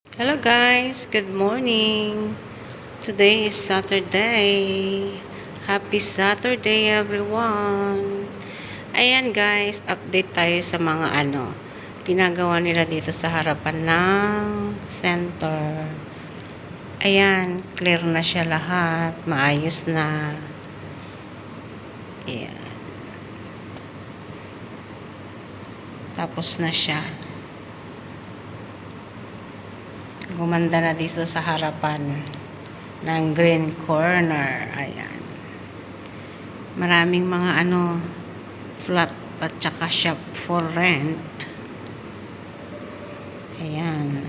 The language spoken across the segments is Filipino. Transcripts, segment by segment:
Hello guys, good morning. Today is Saturday. Happy Saturday everyone. Ayan guys, update tayo sa mga ginagawa nila dito sa harapan ng center. Ayan, clear na siya lahat, maayos na. Ayan. Tapos na siya. Gumanda na dito sa harapan ng green corner. Ayan. Maraming mga flat at saka shop for rent. Ayan.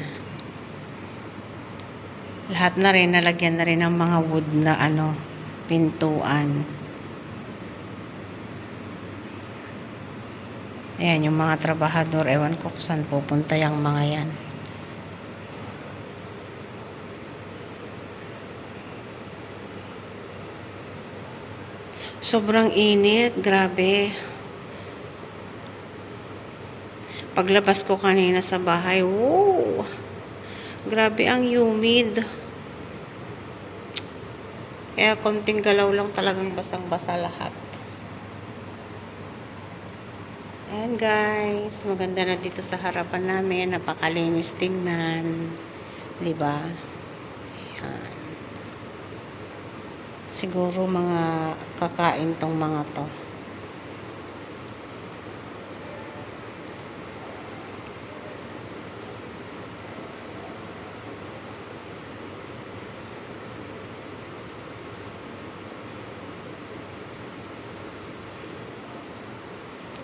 Lahat na rin, nalagyan na rin ng mga wood na pintuan. Ayan, yung mga trabahador, ewan ko kung saan pupunta yung mga yan. Sobrang init, grabe. Paglabas ko kanina sa bahay, wow! Grabe ang humid. Kaya konting galaw lang talagang basang-basa lahat. Ayan guys, maganda na dito sa harapan namin. Napakalinis tingnan. Diba? Ayan. Siguro mga kakain tong mga to.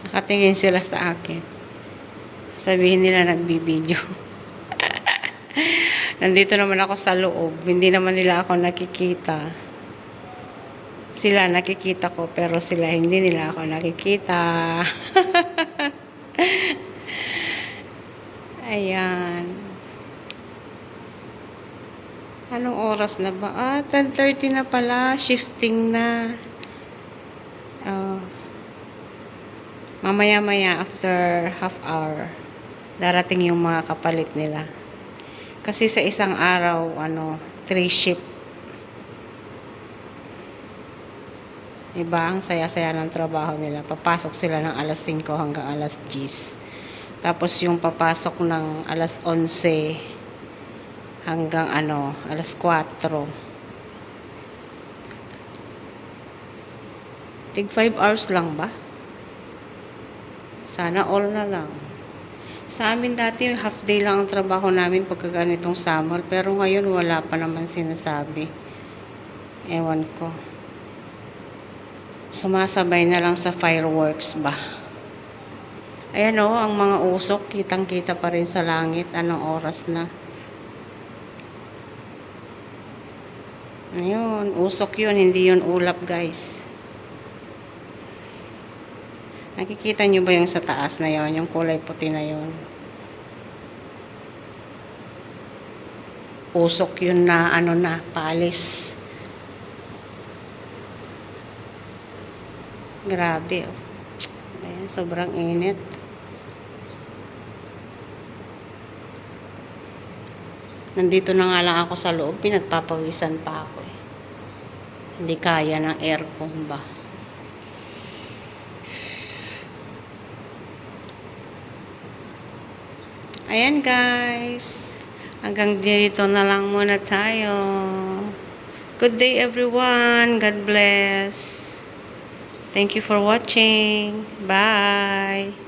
Nakatingin sila sa akin. Sabihin nila nagbibideo. Nandito naman ako sa loob. Hindi naman nila ako nakikita. Sila nakikita ko pero sila hindi nila ako nakikita. Ayan. Anong oras na ba? 10:30 na pala. Shifting na. Oh. Mamaya-maya after half hour, darating yung mga kapalit nila. Kasi sa isang araw, 3 shift. Diba? Ang saya-saya ng trabaho nila. Papasok sila ng alas 5 hanggang alas 10. Tapos yung papasok ng alas 11 hanggang alas 4. Tig 5 hours lang ba? Sana all na lang. Sa amin dati, half day lang ang trabaho namin pagka ganitong summer. Pero ngayon, wala pa naman sinasabi. Ewan ko. Sumasabay na lang sa fireworks ba? Ayan ang mga usok, kitang-kita pa rin sa langit. Anong oras na? Ayun, usok yun, hindi yun ulap guys. Nakikita nyo ba yung sa taas na yon, yung kulay puti na yon? Usok yun na palis. Grabe Ayan, sobrang init. Nandito na nga lang ako sa loob, pinagpapawisan pa ako Hindi kaya ng aircon ba? Ayan guys. Hanggang dito na lang muna tayo. Good day everyone. God bless. Thank you for watching. Bye.